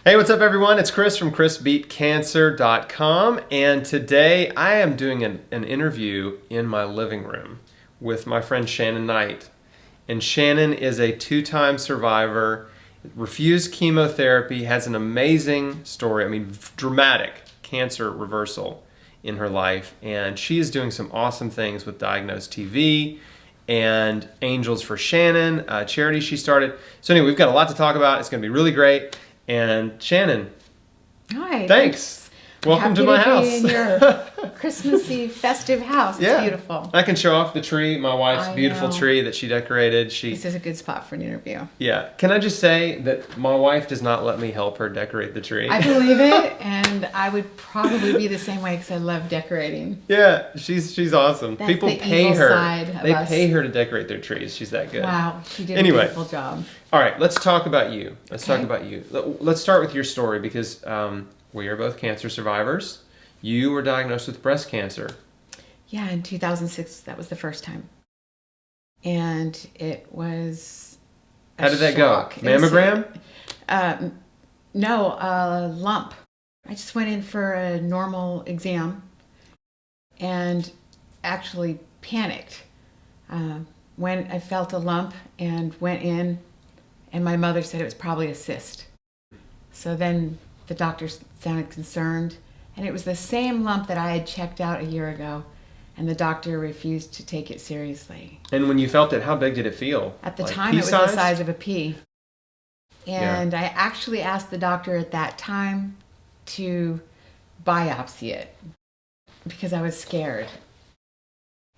Hey, what's up everyone? It's Chris from chrisbeatcancer.com, and today I am doing an interview in my living room with my friend Shannon Knight. And Shannon is a two-time survivor, refused chemotherapy, has an amazing story, dramatic cancer reversal in her life, and she is doing some awesome things with Diagnosed TV and Angels for Shannon, a charity she started. So anyway, we've got a lot to talk about. It's going to be really great. And Shannon, hi. Thanks. Welcome to my house. In your Christmassy, festive house. It's beautiful. I can show off the tree, my wife's beautiful tree that she decorated. This is a good spot for an interview. Yeah. Can I just say that my wife does not let me help her decorate the tree? I believe it, and I would probably be the same way because I love decorating. Yeah, she's awesome. That's People the pay evil her. side of They us. pay her to decorate their trees. She's that good. Wow, she did Anyway. a beautiful job. All right, let's talk about you. Let's Okay. talk about you. Let's start with your story because we are both cancer survivors. You were diagnosed with breast cancer. Yeah, in 2006, that was the first time. And it was How did that go? shock. Mammogram? No, a lump. I just went in for a normal exam and actually panicked when I felt a lump and went in, and my mother said it was probably a cyst. So then the doctor sounded concerned, and it was the same lump that I had checked out a year ago, and the doctor refused to take it seriously. And when you felt it, how big did it feel? At the Like time, pea it was the size of a pea. And I actually asked the doctor at that time to biopsy it because I was scared.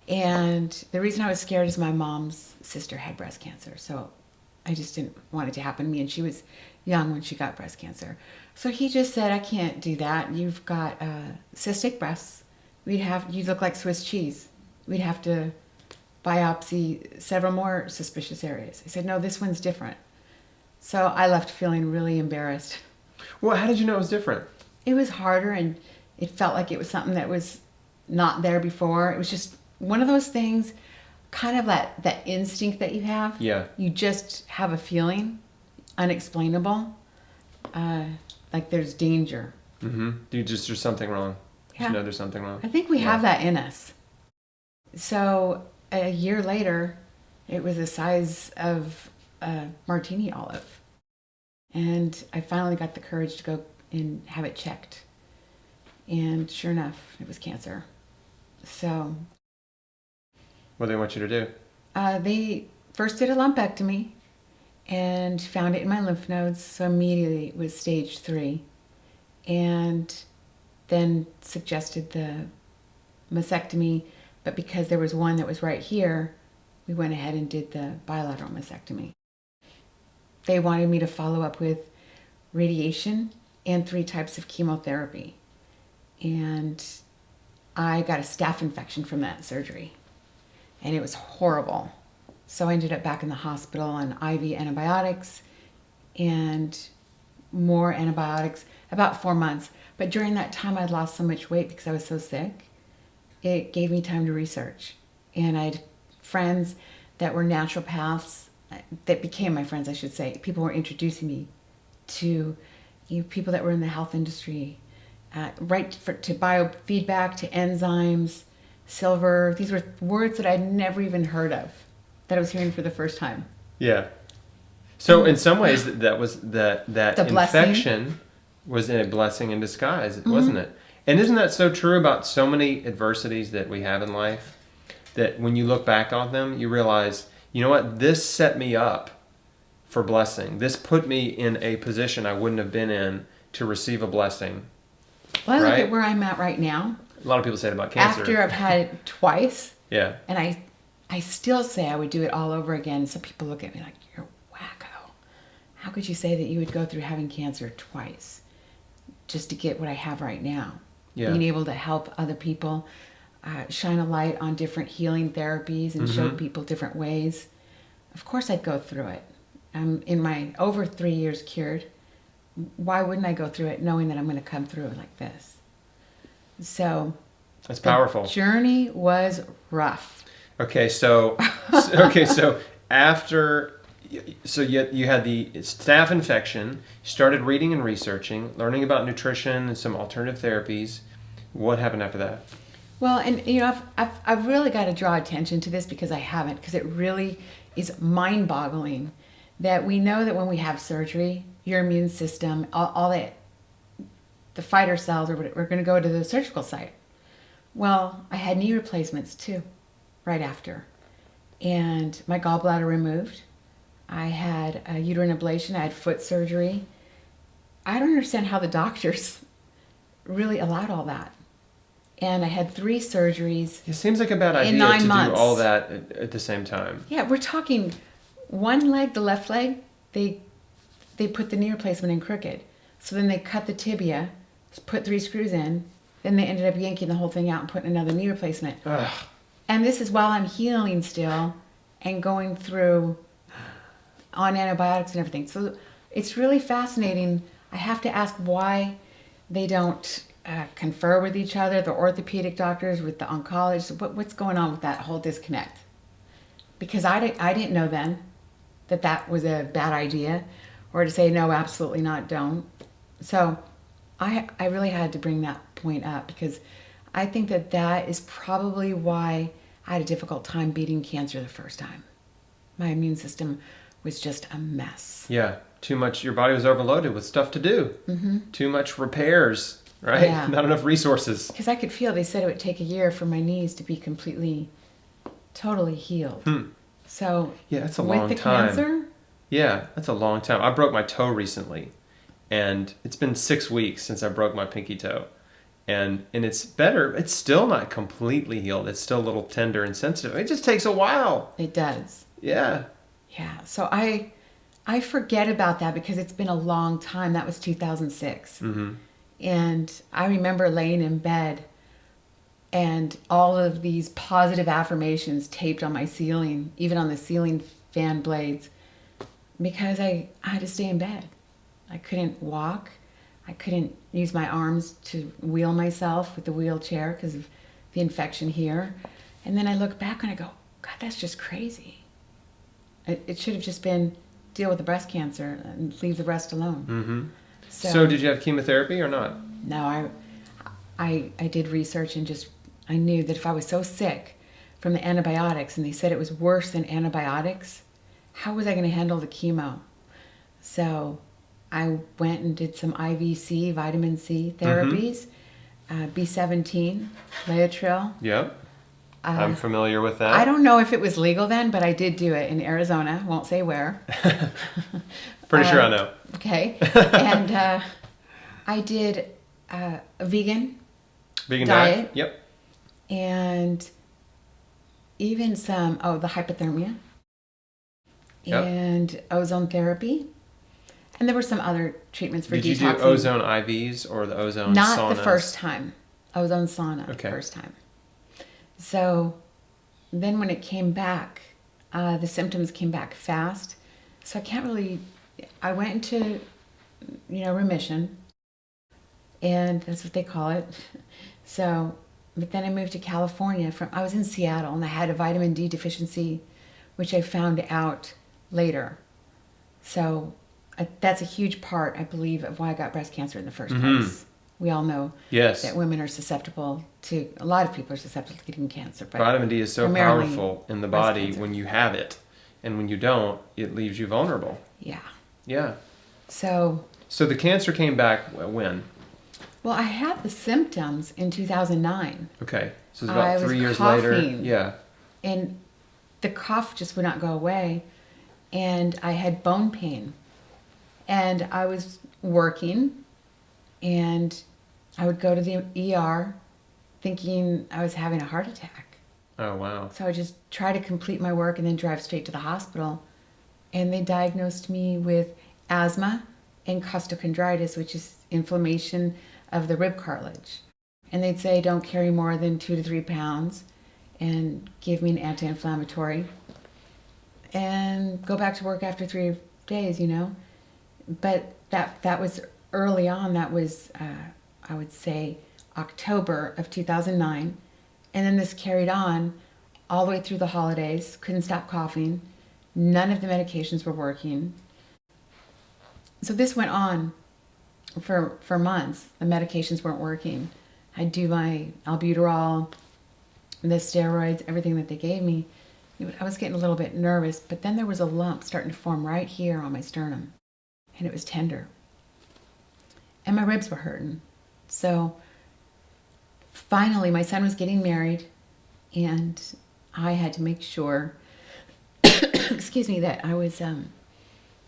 And the reason I was scared is my mom's sister had breast cancer. So I just didn't want it to happen to me. And she was young when she got breast cancer. So he just said, I can't do that. You've got cystic breasts. You look like Swiss cheese. We'd have to biopsy several more suspicious areas. I said, no, this one's different. So I left feeling really embarrassed. Well, how did you know it was different? It was harder, and it felt like it was something that was not there before. It was just one of those things, kind of that instinct that you have. Yeah. You just have a feeling, unexplainable, like there's danger. Mm-hmm. There's something wrong. Yeah. You know there's something wrong. I think we have that in us. So a year later, it was the size of a martini olive. And I finally got the courage to go and have it checked. And sure enough, it was cancer. So What do they want you to do? they first did a lumpectomy and found it in my lymph nodes. So immediately it was stage 3. And then suggested the mastectomy. But because there was one that was right here, we went ahead and did the bilateral mastectomy. They wanted me to follow up with radiation and 3 types of chemotherapy. And I got a staph infection from that surgery. And it was horrible. So I ended up back in the hospital on IV antibiotics and more antibiotics, about 4 months. But during that time, I'd lost so much weight because I was so sick. It gave me time to research. And I had friends that were naturopaths, that became my friends, I should say. People were introducing me to people that were in the health industry, to biofeedback, to enzymes, silver. These were words that I'd never even heard of, that I was hearing for the first time. Yeah. So in some ways, that infection was a blessing in disguise, wasn't it? And isn't that so true about so many adversities that we have in life? That when you look back on them, you realize, you know what, this set me up for blessing. This put me in a position I wouldn't have been in to receive a blessing. Well, I look at where I'm at right now. A lot of people say it about cancer. After I've had it twice. Yeah. And I still say I would do it all over again. Some people look at me like, you're wacko. How could you say that you would go through having cancer twice just to get what I have right now? Yeah. Being able to help other people, shine a light on different healing therapies and show people different ways. Of course I'd go through it. I'm in my over 3 years cured. Why wouldn't I go through it knowing that I'm going to come through it like this? So that's powerful. The journey was rough. Okay, so after So you had the staph infection. You started reading and researching, learning about nutrition and some alternative therapies. What happened after that? Well, and I've really got to draw attention to this because I haven't, because it really is mind-boggling that we know that when we have surgery, your immune system, all that, the fighter cells, or whatever, are going to go to the surgical site. Well, I had knee replacements too, right after, and my gallbladder removed. I had a uterine ablation. I had foot surgery. I don't understand how the doctors really allowed all that. And I had 3 surgeries. It seems like a bad idea in 9 to months. do all that at the same time. Yeah, we're talking one leg, the left leg, they put the knee replacement in crooked. So then they cut the tibia, put 3 screws in, then they ended up yanking the whole thing out and putting another knee replacement. Ugh. And this is while I'm healing still and going through on antibiotics and everything. So it's really fascinating. I have to ask why they don't confer with each other, the orthopedic doctors with the oncologists. What's going on with that whole disconnect? Because I didn't know then that was a bad idea, or to say no, absolutely not, don't. So I really had to bring that point up because I think that is probably why I had a difficult time beating cancer the first time. My immune system was just a mess. Yeah, too much. Your body was overloaded with stuff to do. Mm-hmm. Too much repairs, right? Yeah. Not enough resources. Because I could feel, they said it would take a year for my knees to be completely, totally healed. So yeah, that's a with long the time. cancer, Yeah, that's a long time. I broke my toe recently, and it's been 6 weeks since I broke my pinky toe. And it's better. It's still not completely healed. It's still a little tender and sensitive. It just takes a while. it does. Yeah. Yeah. So I forget about that because it's been a long time. That was 2006. Mm-hmm. And I remember laying in bed and all of these positive affirmations taped on my ceiling, even on the ceiling fan blades, because I had to stay in bed. I couldn't walk. I couldn't use my arms to wheel myself with the wheelchair because of the infection here. And then I look back and I go, God, that's just crazy. It should have just been deal with the breast cancer and leave the rest alone. Mm-hmm. So did you have chemotherapy or not? No, I did research and just, I knew that if I was so sick from the antibiotics and they said it was worse than antibiotics, how was I going to handle the chemo? So I went and did some IVC, vitamin C therapies, B17, Laetrile. Yep. I'm familiar with that. I don't know if it was legal then, but I did do it in Arizona. Won't say where. Pretty sure I know. Okay. And I did a vegan diet. Yep. And even some, the hypothermia. Yep. And ozone therapy. And there were some other treatments for detoxing. Did you do ozone IVs or the ozone Not saunas? the first time. Ozone sauna Okay. first time. So then when it came back, the symptoms came back fast. So I went into, remission. And that's what they call it. So, but then I moved to California I was in Seattle and I had a vitamin D deficiency, which I found out later. So that's a huge part, I believe, of why I got breast cancer in the first place. We all know that women are susceptible to, a lot of people are susceptible to getting cancer. But vitamin D is so powerful in the body when you have it. And when you don't, it leaves you vulnerable. Yeah. Yeah. So the cancer came back when? Well, I had the symptoms in 2009. Okay. So it's about 3 years coughing, later. Yeah. And the cough just would not go away. And I had bone pain. And I was working and I would go to the ER thinking I was having a heart attack. Oh, wow. So I would just try to complete my work and then drive straight to the hospital. And they diagnosed me with asthma and costochondritis, which is inflammation of the rib cartilage. And they'd say, don't carry more than 2 to 3 pounds and give me an anti-inflammatory and go back to work after 3 days, But that was early on. That was, I would say, October of 2009. And then this carried on all the way through the holidays. Couldn't stop coughing. None of the medications were working. So this went on for months. The medications weren't working. I'd do my albuterol, the steroids, everything that they gave me. I was getting a little bit nervous, but then there was a lump starting to form right here on my sternum, and it was tender. And my ribs were hurting. So finally, my son was getting married, and I had to make sure, excuse me, that I was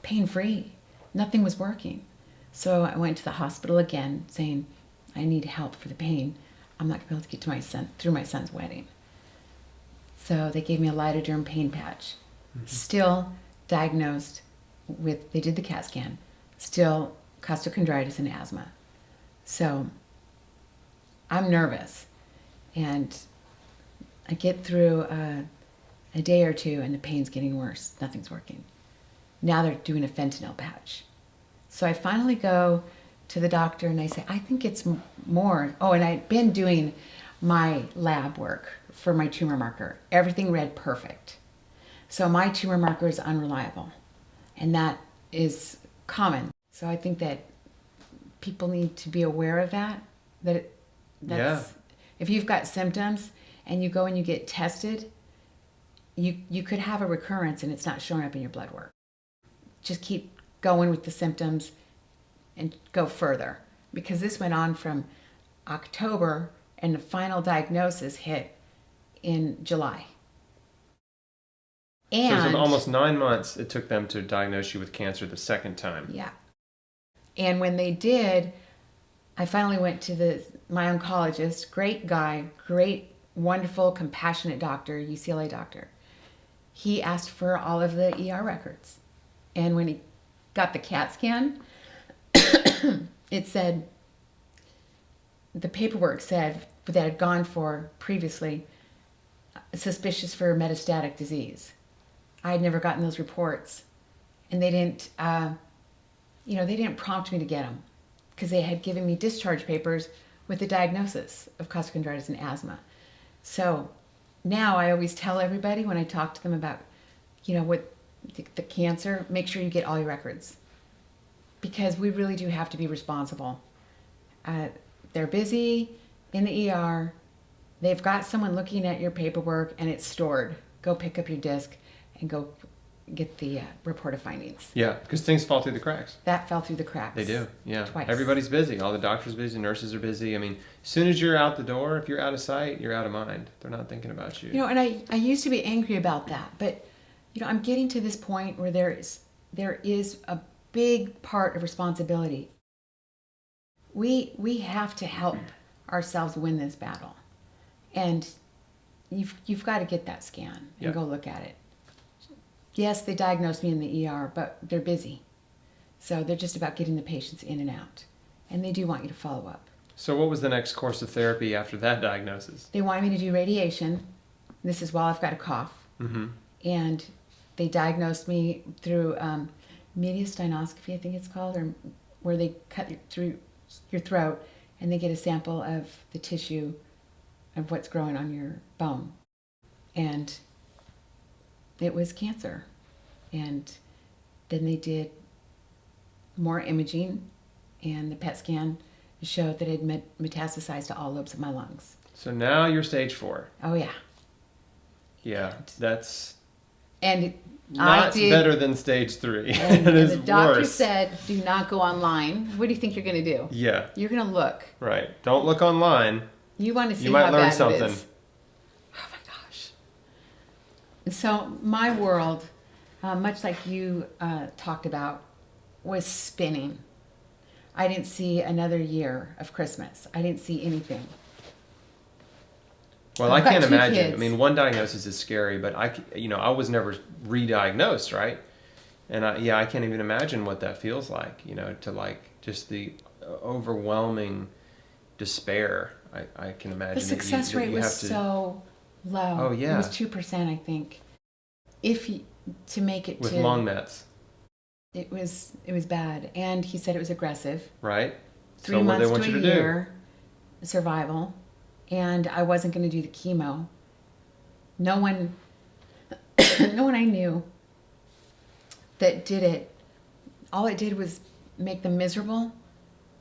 pain-free. Nothing was working. So I went to the hospital again saying, I need help for the pain. I'm not going to be able to get to my son through my son's wedding. So they gave me a lidoderm pain patch. Still diagnosed with, they did the CAT scan, still costochondritis and asthma. So I'm nervous. And I get through a day or two and the pain's getting worse. Nothing's working. Now they're doing a fentanyl patch. So I finally go to the doctor and I say, I think it's more. Oh, and I'd been doing my lab work for my tumor marker. Everything read perfect. So my tumor marker is unreliable. And that is common. So I think that people need to be aware of that. If you've got symptoms and you go and you get tested, you could have a recurrence and it's not showing up in your blood work. Just keep going with the symptoms and go further, because this went on from October and the final diagnosis hit in July. And so it was almost 9 months it took them to diagnose you with cancer the second time. Yeah. And when they did, I finally went to my oncologist, great guy, great, wonderful, compassionate doctor, UCLA doctor. He asked for all of the ER records. And when he got the CAT scan, it said, the paperwork said that had gone for previously, suspicious for metastatic disease. I had never gotten those reports. And they didn't, they didn't prompt me to get them, because they had given me discharge papers with the diagnosis of costochondritis and asthma. So now I always tell everybody when I talk to them about, what the cancer, make sure you get all your records, because we really do have to be responsible. They're busy in the ER. They've got someone looking at your paperwork and it's stored. Go pick up your disc and go get the report of findings. Yeah, because things fall through the cracks. That fell through the cracks. They do, yeah. Twice. Everybody's busy. All the doctors are busy, nurses are busy. I mean, as soon as you're out the door, if you're out of sight, you're out of mind. They're not thinking about you. And I used to be angry about that, but I'm getting to this point where there is a big part of responsibility. We have to help ourselves win this battle, and you've got to get that scan and go look at it. Yes, they diagnosed me in the ER, but they're busy, so they're just about getting the patients in and out, and they do want you to follow up. So what was the next course of therapy after that diagnosis? They wanted me to do radiation. This is while I've got a cough, and they diagnosed me through mediastinoscopy, I think it's called, or where they cut through your throat and they get a sample of the tissue of what's growing on your bone. And it was cancer. And then they did more imaging, and the PET scan showed that it had metastasized to all lobes of my lungs. So now you're stage 4. Oh, yeah. Yeah, that's and not better than stage 3. And it is the doctor worse. said, do not go online. What do you think you're going to do? Yeah. You're going to look. Right. Don't look online. You want to see you might how learn bad something. it is. Oh my gosh. So my world, much like you talked about, was spinning. I didn't see another year of Christmas. I didn't see anything. Well, I've I can't got 2 imagine. kids. I mean, one diagnosis is scary, but I was never re-diagnosed, right? And I can't even imagine what that feels like, to just the overwhelming despair. I can imagine. The success rate was so low. Oh, yeah. It was 2%, I think. To make it with to long mets. It was bad, and he said it was aggressive. Right. 3 so months what they want to you a to year survival, and I wasn't going to do the chemo. No one I knew that did it, all it did was make them miserable,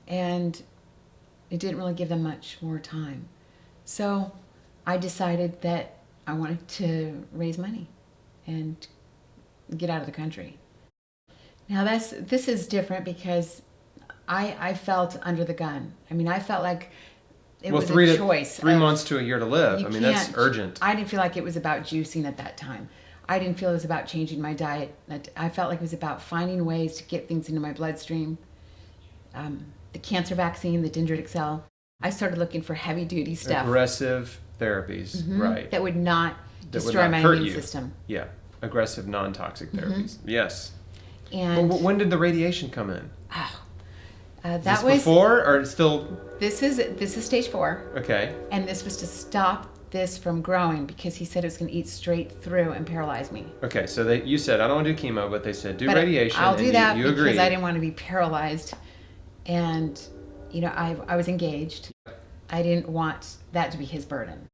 and it didn't really give them much more time. So I decided that I wanted to raise money and get out of the country. Now this is different because I felt under the gun. I mean, I felt like it was a choice. 3 months to a year to live. I mean, that's urgent. I didn't feel like it was about juicing at that time. I didn't feel it was about changing my diet. I felt like it was about finding ways to get things into my bloodstream. The cancer vaccine, the dendritic cell. I started looking for heavy duty stuff. Aggressive therapies, right. That would not destroy my immune system. Yeah, aggressive non-toxic therapies. Yes. And but when did the radiation come in? That was before or still? This is stage 4. Okay. And this was to stop this from growing because he said it was going to eat straight through and paralyze me. Okay, so you said I don't want to do chemo, but they said do radiation. I'll do that you because agreed. I didn't want to be paralyzed, and you know I was engaged. I didn't want that to be his burden.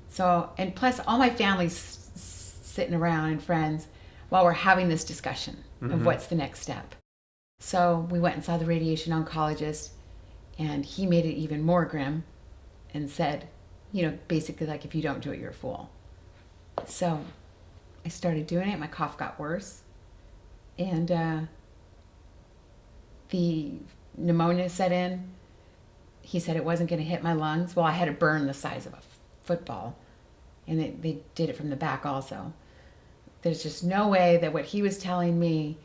So, and plus all my family's sitting around and friends while we're having this discussion of what's the next step. So we went and saw the radiation oncologist, and he made it even more grim and said, you know, basically like, if you don't do it, you're a fool. So I started doing it. My cough got worse, and the pneumonia set in. He said it wasn't going to hit my lungs. Well, I had a burn the size of a football, and they did it from the back also. There's just no way that what he was telling me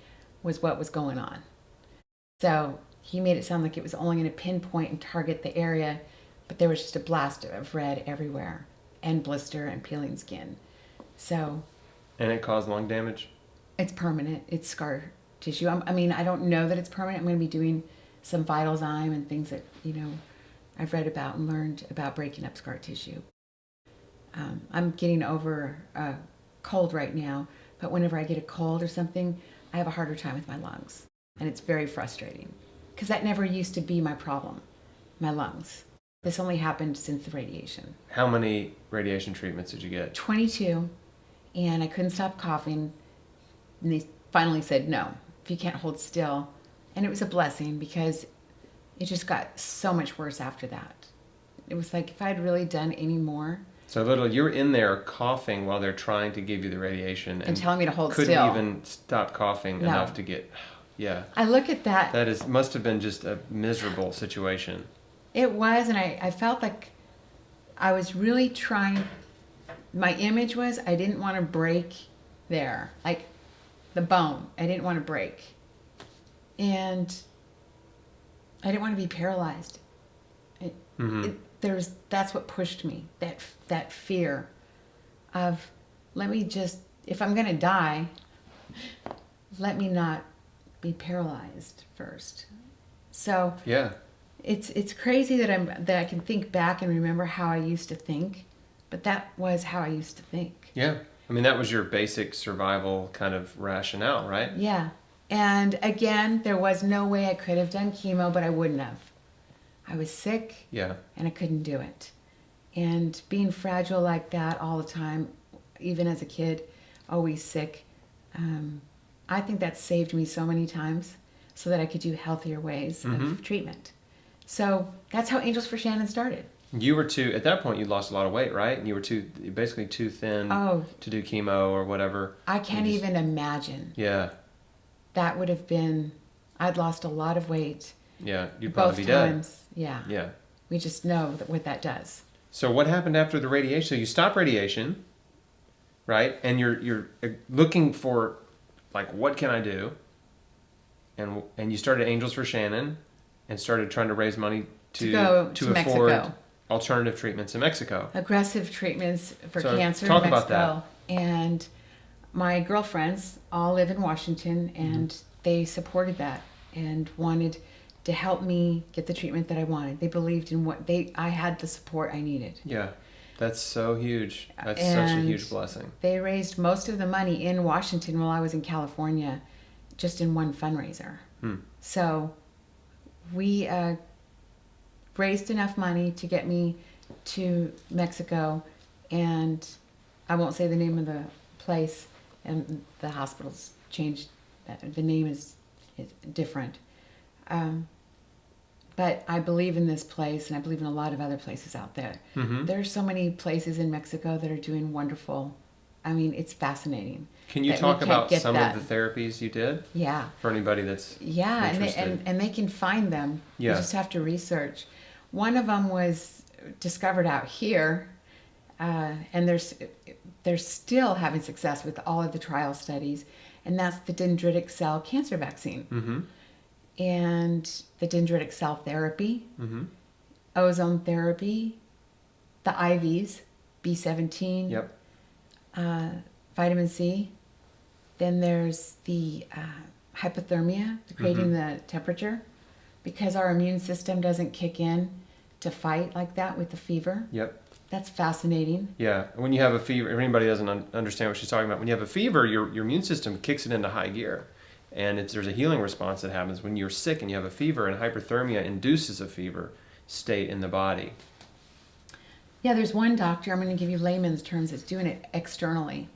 was what was going on. So he made it sound like it was only going to pinpoint and target the area, but there was just a blast of red everywhere, and blister and peeling skin. So. And it caused lung damage? It's permanent. It's scar tissue. I mean, I don't know that it's permanent. I'm going to be doing some vital zyme and things that, you know, I've read about and learned about breaking up scar tissue. I'm getting over a cold right now, but whenever I get a cold or something, I have a harder time with my lungs. And it's very frustrating because that never used to be my problem, my lungs. This only happened since the radiation. How many radiation treatments did you get? 22, and I couldn't stop coughing. And they finally said, no, if you can't hold still. And it was a blessing because it just got so much worse after that. It was like if I had really done any more. So literally you were in there coughing while they're trying to give you the radiation. And telling me to hold still. Couldn't even stop coughing enough to get, yeah. I look at that. That must have been just a miserable situation. It was, and I felt like I was really trying. My image was I didn't want to break there, like the bone. I didn't want to break. And I didn't want to be paralyzed. That's what pushed me, that fear of, let me just, if I'm going to die, let me not be paralyzed first. So yeah. It's crazy that I can think back and remember how I used to think, but that was how I used to think. Yeah. I mean, that was your basic survival kind of rationale, right? Yeah. And again, there was no way I could have done chemo, but I wouldn't have. I was sick. Yeah. And I couldn't do it. And being fragile like that all the time, even as a kid, always sick, I think that saved me so many times so that I could do healthier ways of treatment. So that's how Angels for Shannon started. You were at that point you lost a lot of weight, right? And you were basically too thin to do chemo or whatever. I can't even imagine. Yeah. That would have been, I'd lost a lot of weight. Yeah, you'd probably be times. Dead. Yeah. Yeah. We just know what that does. So what happened after the radiation? So you stop radiation, right? And you're looking for, like, what can I do? And you started Angels for Shannon and started trying to raise money to afford Mexico. Alternative treatments in Mexico. Aggressive treatments for cancer talk in Mexico. About that. And my girlfriends all live in Washington, and they supported that and wanted to help me get the treatment that I wanted. They believed in I had the support I needed. Yeah, that's so huge. That's such a huge blessing. They raised most of the money in Washington while I was in California, just in one fundraiser. So we raised enough money to get me to Mexico, and I won't say the name of the place, and the hospitals changed the name is different. But I believe in this place, and I believe in a lot of other places out there. Mm-hmm. There are so many places in Mexico that are doing wonderful. I mean, it's fascinating. Can you talk about some of the therapies you did? Yeah. For anybody that's interested. And they can find them. Yeah. You just have to research. One of them was discovered out here, and they're still having success with all of the trial studies, and that's the dendritic cell cancer vaccine. Mm-hmm. And the dendritic cell therapy, Mm-hmm. ozone therapy, the IVs, B17, Yep. Vitamin C. Then there's the hypothermia, creating the temperature, because our immune system doesn't kick in to fight like that with the fever. Yep. That's fascinating. Yeah. When you have a fever, if anybody doesn't understand what she's talking about, when you have a fever, your immune system kicks it into high gear. And there's a healing response that happens when you're sick and you have a fever, and hyperthermia induces a fever state in the body. Yeah, there's one doctor, I'm going to give you layman's terms, that's doing it externally.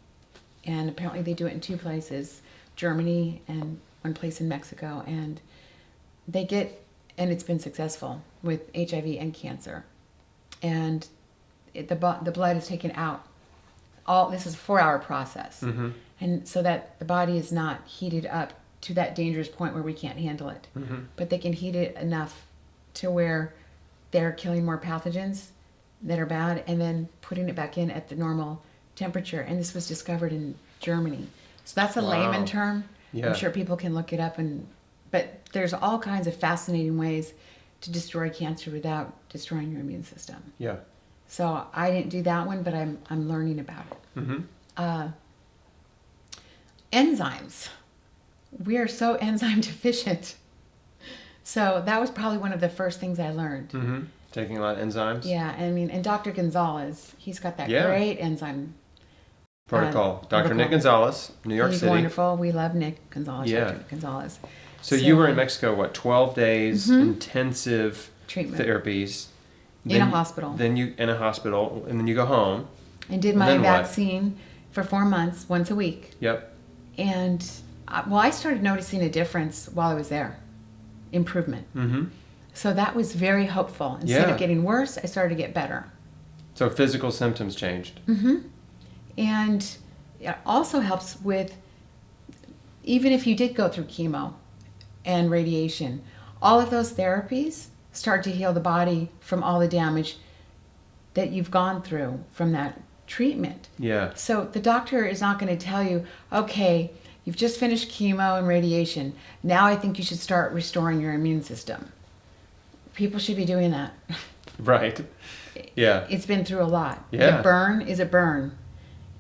And apparently they do it in two places, Germany and one place in Mexico. And it's been successful with HIV and cancer. And the blood is taken out. This is a 4-hour process. Mm-hmm. And so that the body is not heated up to that dangerous point where we can't handle it. Mm-hmm. But they can heat it enough to where they're killing more pathogens that are bad and then putting it back in at the normal temperature. And this was discovered in Germany. So that's a layman term. Yeah. I'm sure people can look it up. But there's all kinds of fascinating ways to destroy cancer without destroying your immune system. Yeah. So I didn't do that one, but I'm learning about it. Mm-hmm. Enzymes. We are so enzyme deficient. So that was probably one of the first things I learned. Mm-hmm. Taking a lot of enzymes. Yeah, I mean, and Dr. Gonzalez, he's got that great enzyme protocol. Dr. Nick Gonzalez, New York He's City. wonderful. We love Nick Gonzalez. Yeah. Dr. Gonzalez. So you were in Mexico, 12 days intensive treatment therapies. in a hospital. Then you in a hospital, and then you go home. And did my vaccine for 4 months, once a week. Yep. And I started noticing a difference while I was there, improvement. Mm-hmm. So that was very hopeful. Instead of getting worse, I started to get better. So physical symptoms changed. Mm-hmm. And it also helps with, even if you did go through chemo and radiation, all of those therapies start to heal the body from all the damage that you've gone through from that treatment. Yeah. So the doctor is not going to tell you, okay, you've just finished chemo and radiation. Now I think you should start restoring your immune system. People should be doing that. Right. Yeah. It's been through a lot. Yeah. A burn is a burn.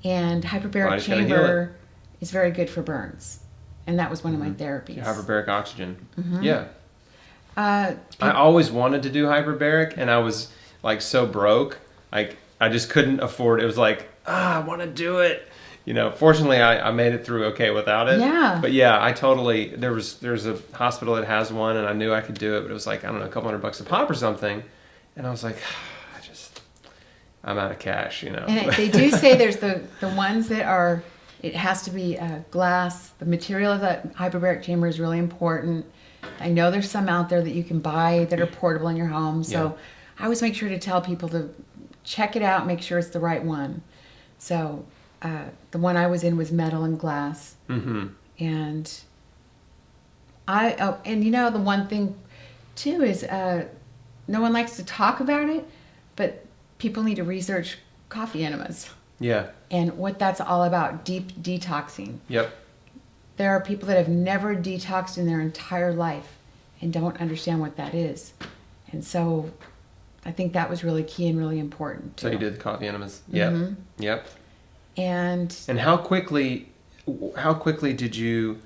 And hyperbaric chamber is very good for burns. And that was one of my therapies. Hyperbaric oxygen. Mm-hmm. Yeah. I always wanted to do hyperbaric, and I was like so broke. Like I just couldn't afford it. It was like, I want to do it. You know, fortunately I made it through okay without it. Yeah. But yeah, I totally, there's a hospital that has one, and I knew I could do it, but it was like, I don't know, a couple $100 a pop or something. And I was like, I'm out of cash, you know. And they do say there's the ones that are, it has to be glass. The material of the hyperbaric chamber is really important. I know there's some out there that you can buy that are portable in your home. So I always make sure to tell people to check it out, make sure it's the right one. So the one I was in was metal and glass. Mm-hmm. And the one thing too is no one likes to talk about it, but people need to research coffee enemas. Yeah. And what that's all about, deep detoxing. Yep. There are people that have never detoxed in their entire life and don't understand what that is. And so I think that was really key and really important too. So you did the coffee enemas. Yep. Mm-hmm. Yep. And how quickly did you,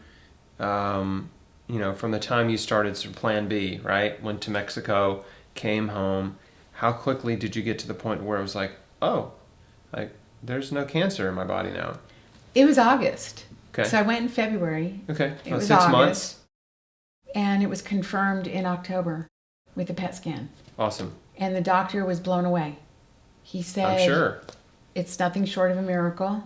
from the time you started Plan B, right? Went to Mexico, came home. How quickly did you get to the point where it was like, there's no cancer in my body now? It was August. Okay. So I went in February. Okay. It was 6 August, months. And it was confirmed in October with a PET scan. Awesome. And the doctor was blown away. He said, I'm sure. It's nothing short of a miracle.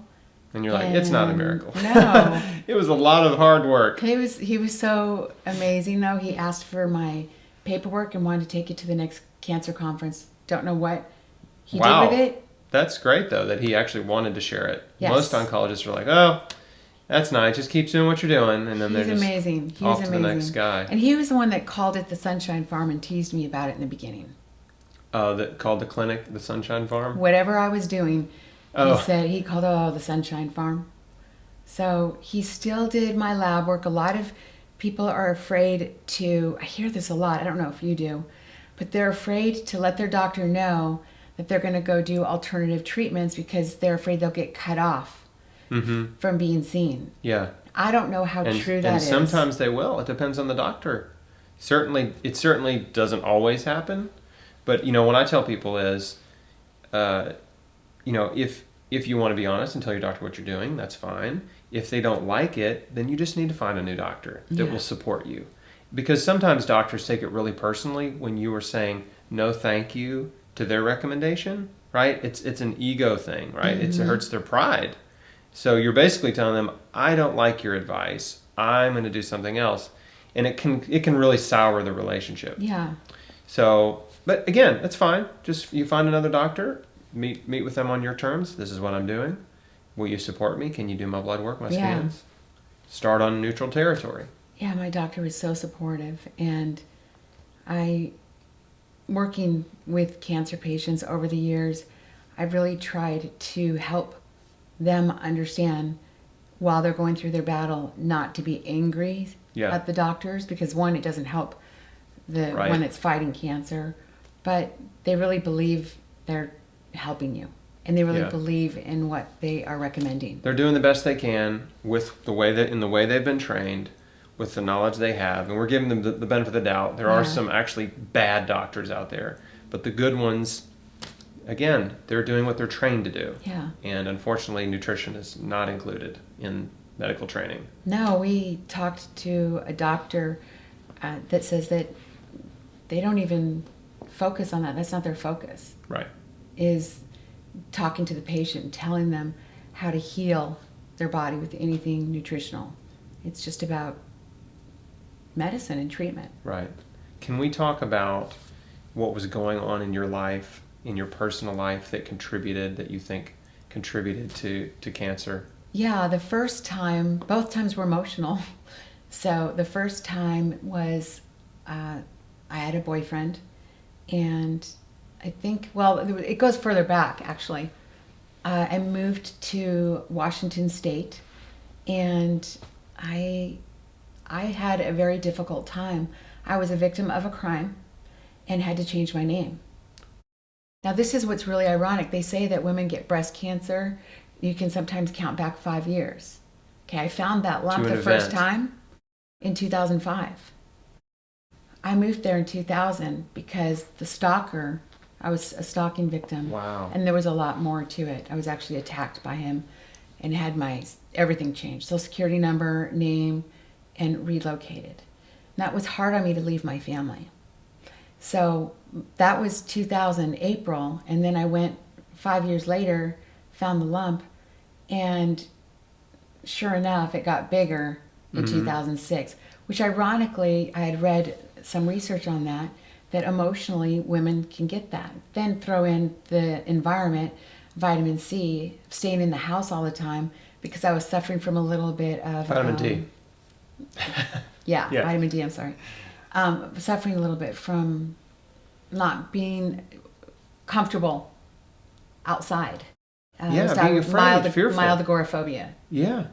And you're like, it's not a miracle. No. It was a lot of hard work. He was so amazing, though. He asked for my paperwork and wanted to take it to the next cancer conference. Don't know what he did with it. That's great, though, that he actually wanted to share it. Yes. Most oncologists are like, oh, that's nice. Just keep doing what you're doing. And then they're just amazing. He off was to amazing. the next guy. And he was the one that called it the Sunshine Farm and teased me about it in the beginning. That called the clinic the Sunshine Farm? Whatever I was doing, he called it the Sunshine Farm. So he still did my lab work. A lot of people are afraid to, I hear this a lot, I don't know if you do, but they're afraid to let their doctor know that they're going to go do alternative treatments because they're afraid they'll get cut off from being seen. Yeah. I don't know how true that is. And sometimes they will. It depends on the doctor. It certainly doesn't always happen. But, what I tell people is, if you want to be honest and tell your doctor what you're doing, that's fine. If they don't like it, then you just need to find a new doctor that will support you. Because sometimes doctors take it really personally when you are saying no thank you to their recommendation, right? It's an ego thing, right? It hurts their pride. So you're basically telling them, I don't like your advice. I'm going to do something else. And it can really sour the relationship. Yeah. So, but again, that's fine. Just you find another doctor, meet with them on your terms. This is what I'm doing. Will you support me? Can you do my blood work, my scans? Start on neutral territory. Yeah, my doctor was so supportive. And working with cancer patients over the years, I've really tried to help them understand while they're going through their battle not to be angry at the doctors, because one, it doesn't help the one that's fighting cancer, but they really believe they're helping you and they really believe in what they are recommending. They're doing the best they can with the way they've been trained, with the knowledge they have, and we're giving them the benefit of the doubt. There are some actually bad doctors out there, but the good ones, again, they're doing what they're trained to do. Yeah. And unfortunately, nutrition is not included in medical training. No, we talked to a doctor that says that they don't even focus on that. That's not their focus. Right. Is talking to the patient and telling them how to heal their body with anything nutritional. It's just about medicine and treatment. Right. Can we talk about what was going on in your life, in your personal life, that you think contributed to cancer? Yeah, the first time, both times were emotional. So the first time was I had a boyfriend, and I think, it goes further back, actually. I moved to Washington State, and I had a very difficult time. I was a victim of a crime and had to change my name. Now, this is what's really ironic. They say that women get breast cancer, you can sometimes count back 5 years. Okay, I found that lump the first time in 2005. I moved there in 2000 because the stalker, I was a stalking victim. Wow. And there was a lot more to it. I was actually attacked by him and had everything changed. Social Security number, name, and relocated. And that was hard on me to leave my family. So that was 2000, April, and then I went 5 years later, found the lump, and sure enough, it got bigger in 2006, which ironically, I had read some research on that emotionally women can get that. Then throw in the environment, vitamin C, staying in the house all the time, because I was suffering from a little bit of... Vitamin D. Yeah, vitamin D, I'm sorry. Suffering a little bit from not being comfortable outside. Being afraid, fearful. Mild agoraphobia. Yeah.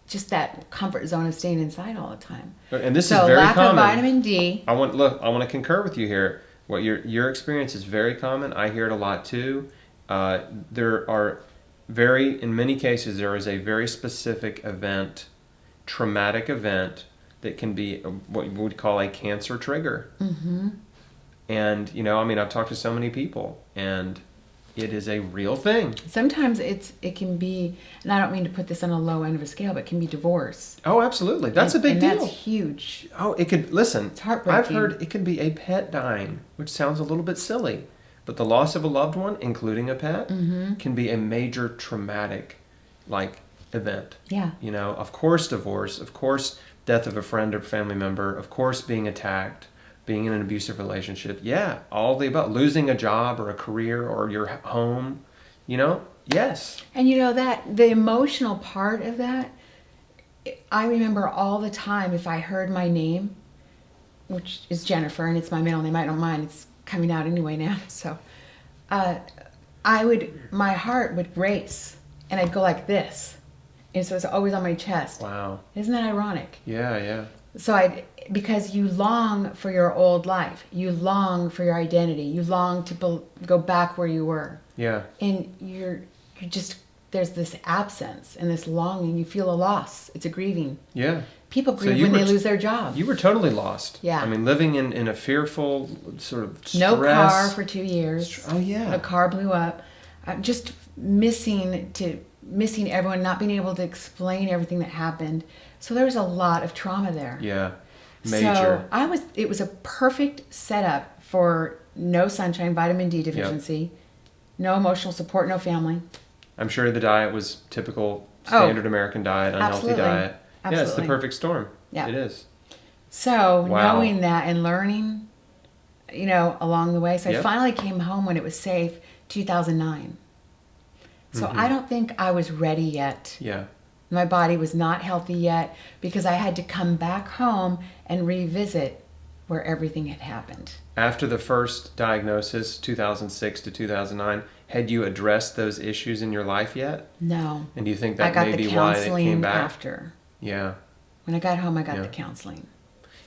Just that comfort zone of staying inside all the time. And this is very lack common. of vitamin D. I want to concur with you here. What your experience is very common. I hear it a lot too. There are in many cases, there is a very specific event, traumatic event, that can be what we would call a cancer trigger. Mm-hmm. And, I've talked to so many people, and it is a real thing. Sometimes it can be, and I don't mean to put this on a low end of a scale, but it can be divorce. Oh, absolutely. That's a big deal. That's huge. Oh, it could, listen, it's heartbreaking. I've heard it could be a pet dying, which sounds a little bit silly, but the loss of a loved one, including a pet, can be a major traumatic, event. Yeah. You know, of course, divorce, of course, death of a friend or family member, of course, being attacked, being in an abusive relationship. Yeah, all the above. Losing a job or a career or your home, you know, yes. And you know that the emotional part of that, I remember all the time if I heard my name, which is Jennifer, and it's my middle name. I don't mind. It's coming out anyway now. So my heart would race, and I'd go like this. And so it's always on my chest. Wow. Isn't that ironic? Yeah, yeah. So because you long for your old life. You long for your identity. You long to go back where you were. Yeah. And you're just, there's this absence and this longing. You feel a loss. It's a grieving. Yeah. People grieve when they lose their job. You were totally lost. Yeah. I mean, living in a fearful sort of stress. No car for 2 years. Oh, yeah. The car blew up. Just missing everyone, not being able to explain everything that happened. So there was a lot of trauma there. Yeah. Major. So it was a perfect setup for no sunshine, vitamin D deficiency, no emotional support, no family. I'm sure the diet was typical standard American diet, unhealthy absolutely. diet. Absolutely. Yeah, it's the perfect storm. Yeah. It is. So Wow. knowing that and learning, you know, along the way. So I Yep. finally came home when it was safe, 2009. So I don't think I was ready yet. Yeah. My body was not healthy yet because I had to come back home and revisit where everything had happened. After the first diagnosis, 2006 to 2009, had you addressed those issues in your life yet? No. And do you think I that got may the be why it counseling came back? after. Yeah. When I got home, I got Yeah. the counseling.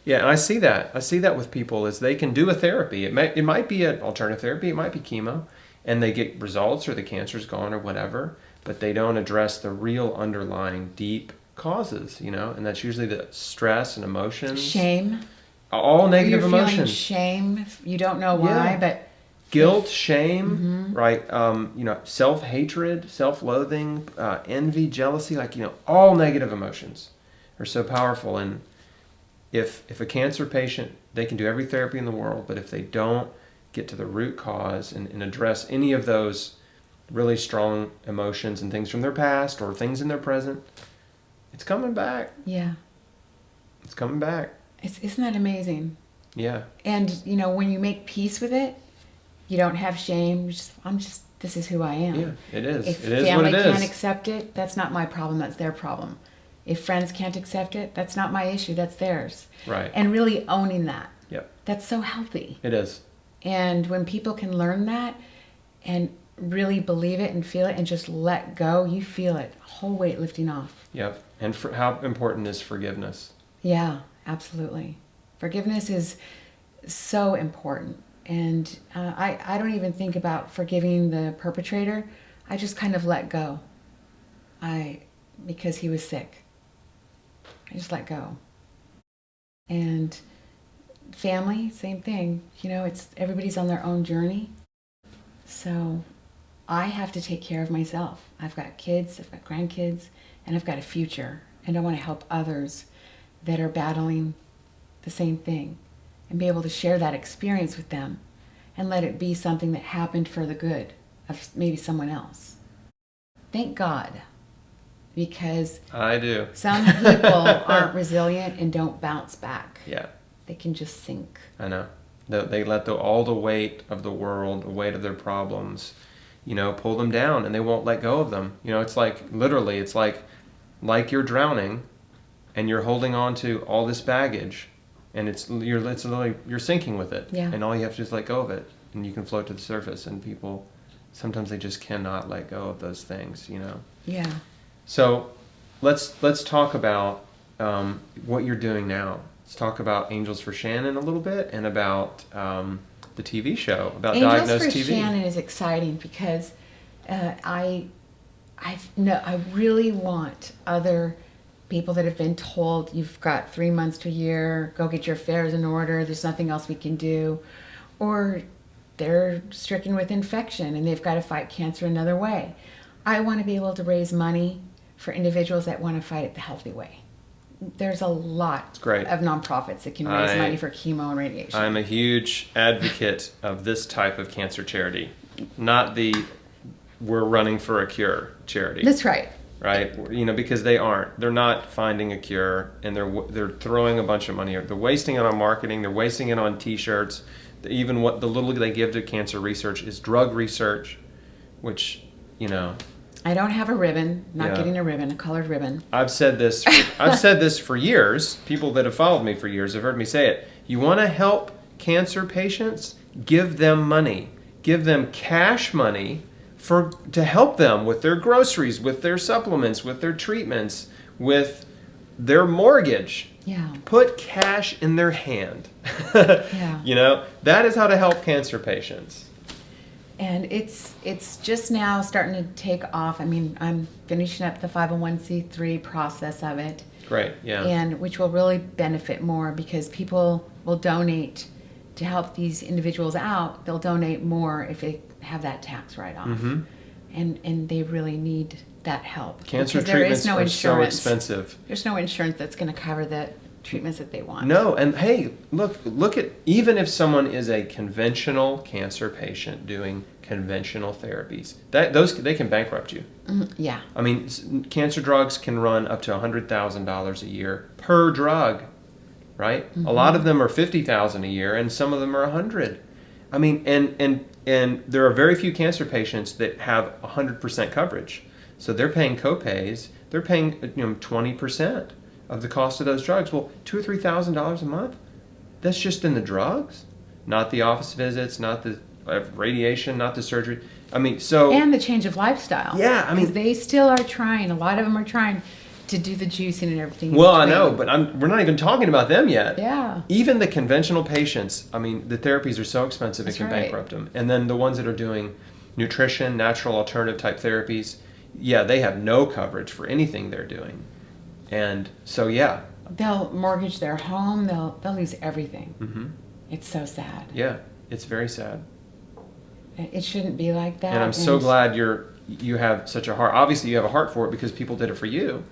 Yeah, and I see that. I see that with people is they can do a therapy. It might be an alternative therapy. It might be chemo, and they get results or the cancer's gone or whatever, but they don't address the real underlying deep causes, you know, and that's usually the stress and emotions. Shame. All negative You're feeling emotions. shame. You don't know why, Yeah. but Guilt, shame, right? You know, self-hatred, self-loathing, envy, jealousy, like, you know, all negative emotions are so powerful. And if a cancer patient, they can do every therapy in the world, but if they don't get to the root cause and address any of those really strong emotions and things from their past or things in their present, it's coming back. yeah. It's coming back. Isn't that amazing? Yeah. And, you know, when you make peace with it, you don't have shame. This is who I am. Yeah, it is. If It is what family it can't is. accept it, that's not my problem, that's their problem. If friends can't accept it, that's not my issue, that's theirs. Right. And really owning that. Yep. That's so healthy. It is. And when people can learn that and really believe it and feel it and just let go, you feel it, whole weight lifting off. Yep. And for how important is forgiveness? Yeah, absolutely. Forgiveness is so important. And I don't even think about forgiving the perpetrator. I just kind of let go. Because he was sick. I just let go. And family, same thing. You know, everybody's on their own journey. So I have to take care of myself. I've got kids, I've got grandkids, and I've got a future. And I want to help others that are battling the same thing and be able to share that experience with them and let it be something that happened for the good of maybe someone else. Thank God, because I do. some people aren't resilient and don't bounce back. Yeah. They can just sink. I know. They let all the weight of the world, the weight of their problems, you know, pull them down, and they won't let go of them. You know, it's like, literally, it's like you're drowning, and you're holding on to all this baggage, and it's literally, you're sinking with it. Yeah. And all you have to do is let go of it, and you can float to the surface. And people, sometimes they just cannot let go of those things, you know. Yeah. So let's talk about what you're doing now. Let's talk about Angels for Shannon a little bit, and about the TV show, about Angels Diagnosed for TV. Shannon is exciting because I really want other people that have been told you've got 3 months to a year, go get your affairs in order, there's nothing else we can do, or they're stricken with infection and they've got to fight cancer another way. I want to be able to raise money for individuals that want to fight it the healthy way. There's a lot of nonprofits that can raise money for chemo and radiation. I'm a huge advocate of this type of cancer charity, not the we're running for a cure charity. That's right. right? You know, because they're not finding a cure, and they're throwing a bunch of money. They're wasting it on marketing. They're wasting it on T-shirts. Even what the little they give to cancer research is drug research, which, you know. I don't have a ribbon. Not Yeah. getting a ribbon, a colored ribbon. I've said this. I've said this for years. People that have followed me for years have heard me say it. You want to help cancer patients? Give them money. Give them cash money to help them with their groceries, with their supplements, with their treatments, with their mortgage. Yeah. Put cash in their hand. Yeah. You know, that is how to help cancer patients. And it's just now starting to take off. I mean, I'm finishing up the 501c3 process of it. Great, yeah. And which will really benefit more because people will donate to help these individuals out. They'll donate more if they have that tax write-off. Mm-hmm. And they really need that help. Cancer because there treatments is no are insurance. so expensive. There's no insurance that's going to cover the treatments that they want. No, and hey, look at, even if someone is a conventional cancer patient doing conventional therapies, they can bankrupt you. Yeah. I mean, cancer drugs can run up to $100,000 a year per drug, right? Mm-hmm. A lot of them are $50,000 a year, and some of them are $100,000. I mean, and there are very few cancer patients that have 100% coverage, so they're paying copays. They're paying 20% of the cost of those drugs. Well, $2,000 or $3,000 a month. That's just in the drugs, not the office visits, not the radiation, not the surgery. I mean, so and the change of lifestyle. Yeah, I mean, because they still are trying. A lot of them are trying to do the juicing and everything. Well, I know, but we're not even talking about them yet. Yeah. Even the conventional patients. I mean, the therapies are so expensive it can bankrupt them. And then the ones that are doing nutrition, natural alternative type therapies, yeah, they have no coverage for anything they're doing. And so, yeah. They'll mortgage their home. They'll lose everything. Mm-hmm. It's so sad. Yeah, it's very sad. It shouldn't be like that. And I'm so glad you have such a heart. Obviously, you have a heart for it because people did it for you.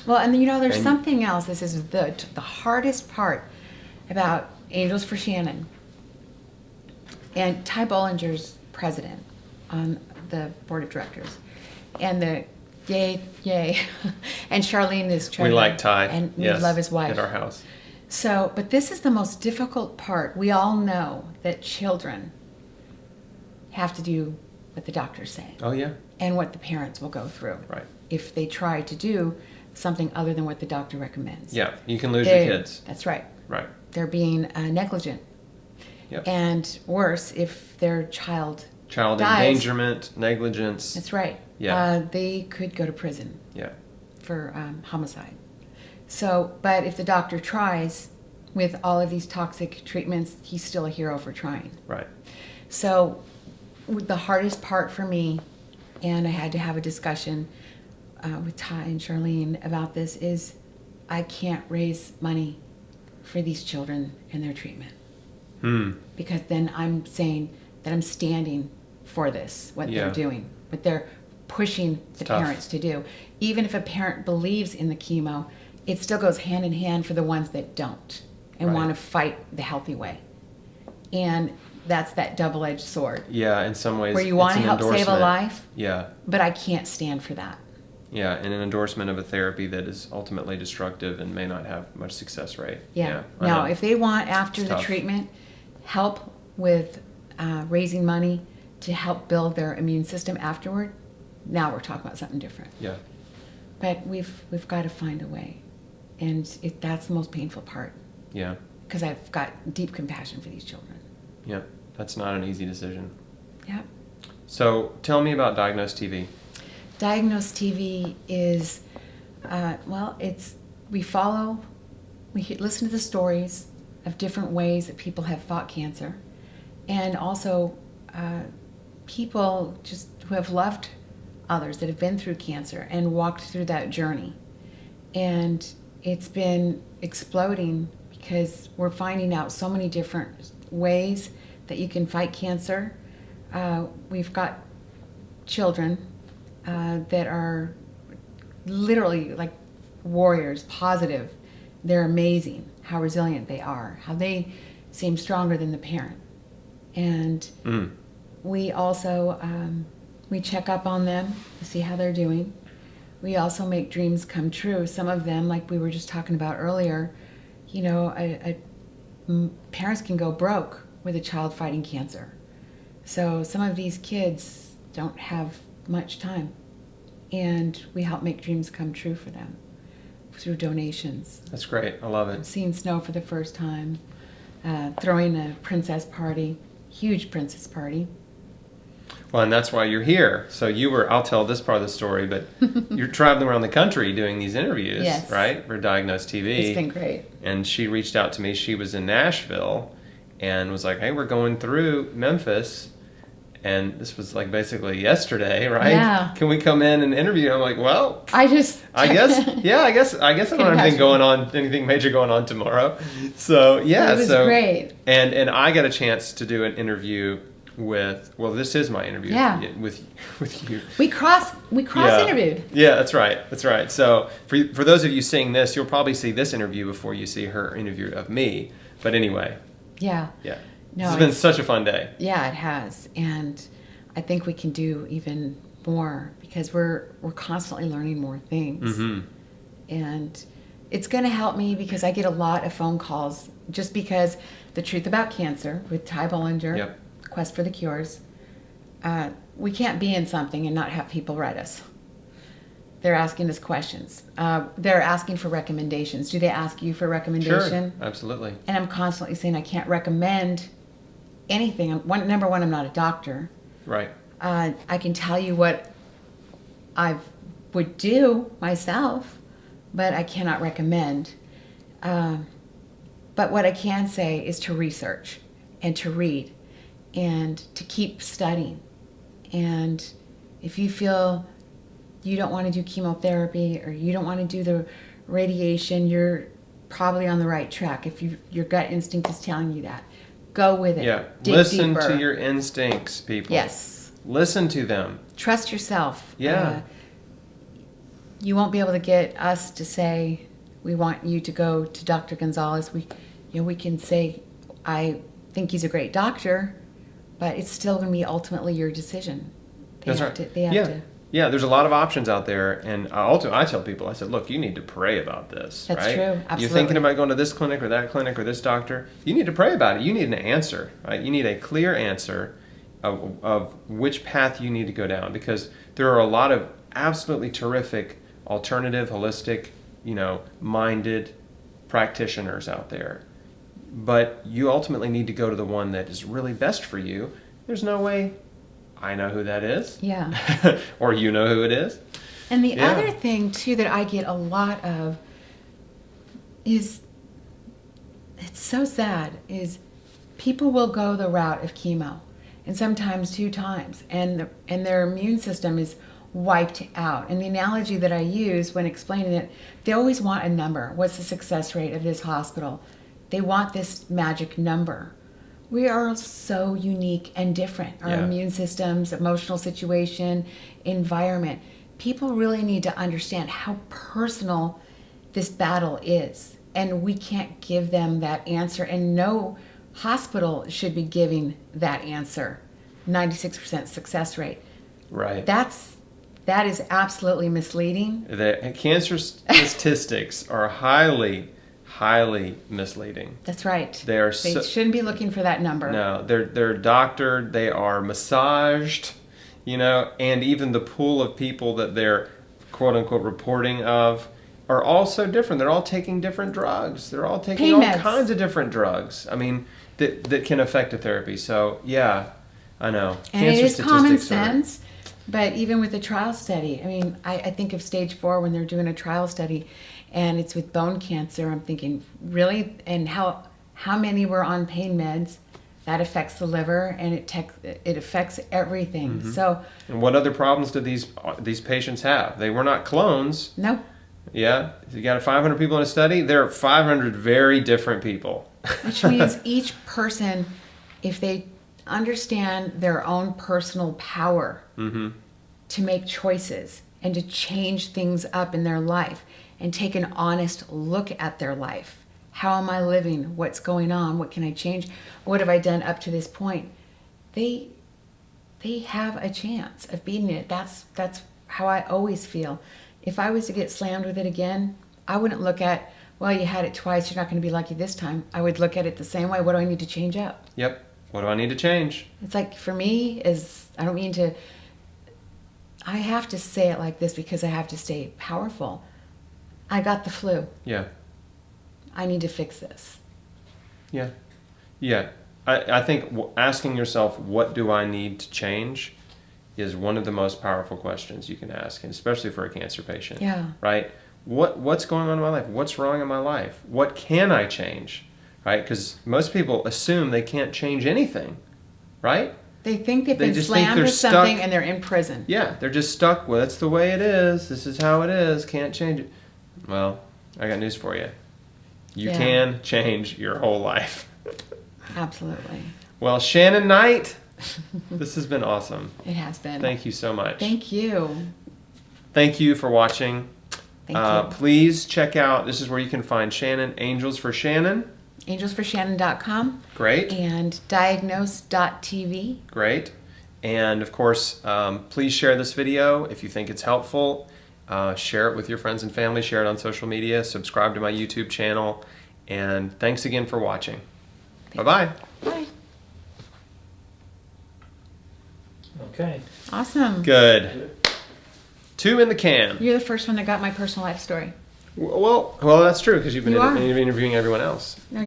Well, and there's something else. This is the hardest part about Angels for Shannon. And Ty Bollinger's president on the board of directors. And the yay. And Charlene is trying. We like Ty. And we yes, love his wife. at our house. So, but this is the most difficult part. We all know that children have to do what the doctors say. Oh, yeah. And what the parents will go through. Right. If they try to do something other than what the doctor recommends. Yeah, you can lose your kids. That's right. Right. They're being negligent. Yep. And worse, if their child Child dies, endangerment, negligence. That's right. Yeah. They could go to prison. Yeah. For homicide. So, but if the doctor tries with all of these toxic treatments, he's still a hero for trying. Right. So the hardest part for me, and I had to have a discussion with Ty and Charlene about this, is I can't raise money for these children and their treatment. Because then I'm saying that I'm standing for this, what they're doing, what they're pushing the parents to do. Even if a parent believes in the chemo, it still goes hand in hand for the ones that don't and want to fight the healthy way. And that's that double-edged sword. Yeah, in some ways. Where you want to help save a life. Yeah. But I can't stand for that. Yeah, and an endorsement of a therapy that is ultimately destructive and may not have much success rate. Yeah. Now, if they want, after the treatment, help with raising money to help build their immune system afterward, now we're talking about something different. Yeah. But we've got to find a way. And that's the most painful part. Yeah. Because I've got deep compassion for these children. Yeah, that's not an easy decision. Yep. So tell me about Diagnosed TV. Diagnosed TV is, we listen to the stories of different ways that people have fought cancer, and also people just who have loved others that have been through cancer and walked through that journey. And it's been exploding because we're finding out so many different ways that you can fight cancer. We've got children that are literally like warriors, positive. They're amazing how resilient they are, how they seem stronger than the parent. And we also, we check up on them to see how they're doing. we also make dreams come true. Some of them, like we were just talking about earlier, you know, parents can go broke with a child fighting cancer. So some of these kids don't have much time, and we help make dreams come true for them through donations. That's great. I love it. Seeing snow for the first time, throwing a princess party, huge princess party. Well, and that's why you're here. So I'll tell this part of the story, but you're traveling around the country doing these interviews, Yes. right? For Diagnosed TV. It's been great. And she reached out to me. She was in Nashville and was like, hey, we're going through Memphis. And this was like basically yesterday, right? Yeah. Can we come in and interview? I'm like, well, I guess I guess I don't have anything major going on tomorrow. So yeah, It was great. And I got a chance to do an interview with, well, this is my interview with you. We cross interviewed. Yeah, that's right. So for those of you seeing this, you'll probably see this interview before you see her interview of me. But anyway. Yeah. No, it's been such a fun day. Yeah, it has. And I think we can do even more because we're constantly learning more things. Mm-hmm. And it's going to help me because I get a lot of phone calls just because The Truth About Cancer with Ty Bollinger, Yep. Quest for the Cures, we can't be in something and not have people write us. They're asking us questions. They're asking for recommendations. Do they ask you for recommendation? Sure, absolutely. And I'm constantly saying I can't recommend anything. Number one, I'm not a doctor. Right. I can tell you what I would do myself, but I cannot recommend. But what I can say is to research and to read and to keep studying. And if you feel you don't want to do chemotherapy or you don't want to do the radiation, you're probably on the right track. If your gut instinct is telling you that, go with it. Yeah. Dig Listen deeper. to your instincts, people. Yes. Listen to them. Trust yourself. Yeah. You won't be able to get us to say we want you to go to Dr. Gonzalez. We can say I think he's a great doctor, but it's still going to be ultimately your decision. That's right. They have to. Yeah, there's a lot of options out there, and I tell people, I said, look, you need to pray about this. That's right? true. Absolutely. You're thinking about going to this clinic or that clinic or this doctor. You need to pray about it. You need an answer, right? You need a clear answer of which path you need to go down, because there are a lot of absolutely terrific alternative, holistic, minded practitioners out there. But you ultimately need to go to the one that is really best for you. There's no way I know who that is. Yeah. Or you know who it is. And the other thing, too, that I get a lot of is, it's so sad, is people will go the route of chemo, and sometimes 2 times, and their immune system is wiped out. And the analogy that I use when explaining it, they always want a number. What's the success rate of this hospital? They want this magic number. We are so unique and different. Our immune systems, emotional situation, environment. People really need to understand how personal this battle is. And we can't give them that answer. And no hospital should be giving that answer. 96% success rate. Right. That is absolutely misleading. The cancer statistics are highly misleading. That's right. They shouldn't be looking for that number. No, they're doctored, they are massaged, and even the pool of people that they're quote unquote reporting of are all so different. They're all taking different drugs. They're all taking all kinds of different drugs. I mean, that can affect a therapy. So yeah, I know. And it is common sense. But even with the trial study, I mean, I think of stage 4 when they're doing a trial study and it's with bone cancer. I'm thinking, really? And how many were on pain meds? That affects the liver, and it affects everything. Mm-hmm. So. And what other problems did these patients have? They were not clones. No. Yeah, you got 500 people in a study. There are 500 very different people. Which means each person, if they understand their own personal power to make choices and to change things up in their life and take an honest look at their life. How am I living? What's going on? What can I change? What have I done up to this point? They have a chance of beating it. That's how I always feel. if I was to get slammed with it again, I wouldn't look at, well, you had it twice, you're not going to be lucky this time. I would look at it the same way. What do I need to change up? Yep. What do I need to change? It's like, for me, I don't mean to, I have to say it like this because I have to stay powerful. I got the flu. Yeah. I need to fix this. Yeah. Yeah. I think asking yourself, what do I need to change, is one of the most powerful questions you can ask, and especially for a cancer patient. Yeah. Right? What's going on in my life? What's wrong in my life? What can I change? Right? Because most people assume they can't change anything. Right? They think they've They been just think slammed they're with something stuck. and they're in prison. Yeah, they're just stuck with, that's the way it is. This is how it is. Can't change it. Well, I got news for you. You Yeah. can change your whole life. Absolutely. Well, Shannon Knight, this has been awesome. It has been. Thank you so much. Thank you. Thank you for watching. Thank you. Please check out, this is where you can find Shannon, Angels for Shannon. AngelsForShannon.com. Great. And diagnosed.tv. Great. And of course, please share this video if you think it's helpful. Share it with your friends and family. Share it on social media. Subscribe to my YouTube channel. And thanks again for watching. Bye-bye. Bye. Okay. Awesome. Good. 2 in the can. You're the first one that got my personal life story. Well, that's true because you've been You are. interviewing everyone else. No,